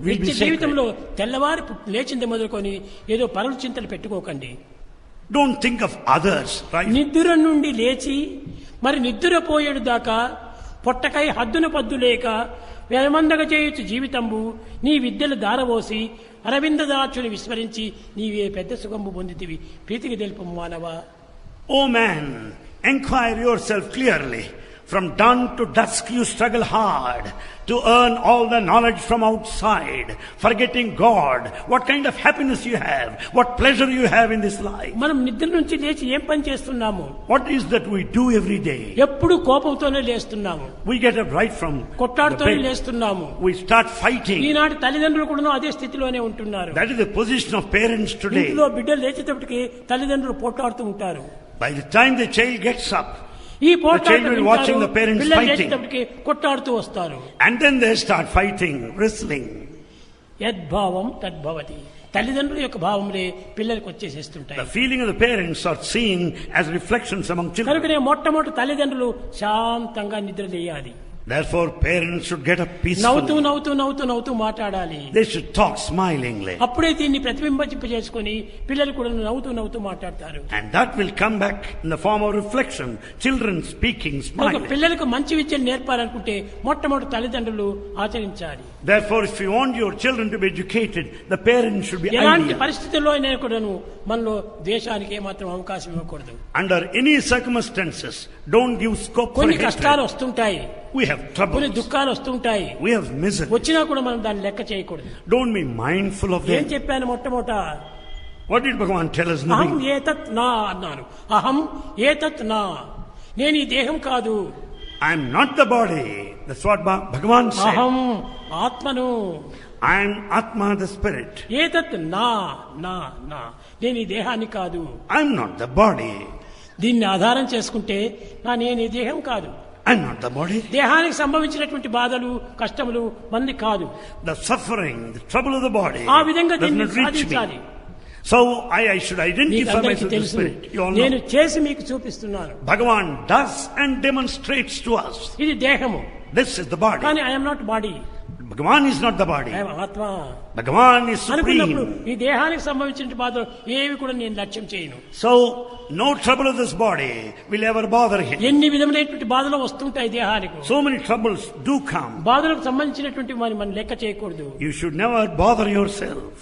will be నిత్య జీవితంలో తెల్లవారి లేచింది మొదలుకొని ఏదో పరుల చింతలు పెట్టుకోకండి. Don't think of others, right? నిద్ర నుండి లేచి మరి నిద్రపోయేడు దాకా పొట్టకై హద్దున పద్దు లేక వేమందగ చేయొచ్చు జీవితంబు నీ విద్యలు దారవోసి అరవిందదాచుని విస్మరించి నీవే పెద్ద సుఖంబు పొందితివి. ప్రీతికి తెలుపు మానవా. O man, enquire yourself clearly. From dawn to dusk you struggle hard to earn all the knowledge from outside, forgetting God. What kind of happiness you have, what pleasure you have in this life. మనం నిద్ర నుంచి లేచి ఏం పని చేస్తున్నాము? What is that we do every day? ఎప్పుడు కోపంతోనే లేస్తున్నాము. We get up right from కొట్టాడుతోనే లేస్తున్నాము. We start fighting. ఈనాటి తల్లిదండ్రులు కూడా అదే స్థితిలోనే ఉంటున్నారు. That is the position of parents today. ఇంట్లో బిడ్డలు లేచేటప్పటికి తల్లిదండ్రులు పోట్లాడుతూ ఉంటారు. By the time the child gets up, ఈ watching the parents fighting, కొట్టాడుతూ వస్తారు. and then they start fighting, wrestling. యద్భావం తద్భవతి. తల్లిదండ్రుల యొక్క భావములే పిల్లలకు వచ్చేసేస్తుంటాయి. The feeling of the parents are seen as reflections among children. కనుకనే మొట్టమొదటి తల్లిదండ్రులు శాంతంగా నిద్ర లేయాలి. Therefore parents should get up peacefully. నవ్వుతూ మాట్లాడాలి. They should talk smilingly. అప్పుడే దీన్ని ప్రతిబింబింపజేసుకొని పిల్లలు కూడా నవ్వుతూ మాట్లాడతారు. And that will come back in the form of reflection. Children speaking, smiling. పిల్లలకు మంచి విద్యను నేర్పాలనుకుంటే మొట్టమొదటి తల్లిదండ్రులు ఆచరించాలి. Therefore if you want your children to be educated, the parents should be ideal. ఎలాంటి పరిస్థితుల్లో అయినా కూడాను మనలో ద్వేషానికి ఏమాత్రం అవకాశం ఇవ్వకూడదు. Under any circumstances, don't give scope for కొన్ని hatred. కష్టాలు వస్తుంటాయి. We have troubles. కొన్ని దుఃఖాలు వస్తుంటాయి. We have misery. వచ్చినా కూడా మనం దాన్ని లెక్క చేయకూడదు. Don't be mindful of ఏం them. చెప్పాను మొట్టమొదట? What did Bhagavan tell us? అహం ఏతత్ నా అన్నాను. అహం ఏతత్ నా, నేను ఈ దేహం కాదు. I am not the body. That's what Bhagavan said. అహం ఆత్మను. I am Atma, the spirit. ఏతత్ నా నా నా, నేను ఈ దేహాన్ని కాదు. I am not the body. దీన్ని ఆధారం చేసుకుంటే నేను ఈ దేహం కాదు. I am not the body. దేహానికి సంభవించినటువంటి బాధలు కష్టములు మంది కాదు. The suffering, the trouble of the body ఆ విధంగా does దీన్ని not reach సాధించాలి. me. So I should identify myself as the తెలుసు, spirit. You all నేను know. చేసి మీకు చూపిస్తున్నాను. Bhagavan does and demonstrates to us. ఇది దేహము. This is the body. కానీ I'm not body. Bhagavan is not the body. I'm ఆత్మ. Bhagavan is అనుకున్నప్పుడు supreme. ఈ దేహానికి సంభవించిన బాధలు ఏవి కూడా నేను లక్ష్యం చేయను. So no trouble of this body will ever bother him. ఎన్ని విధమైనటువంటి బాధలు వస్తుంటాయి దేహానికి. So many troubles do come. బాధలకు సంబంధించినటువంటి మనం లెక్క చేయకూడదు. You should never bother yourself.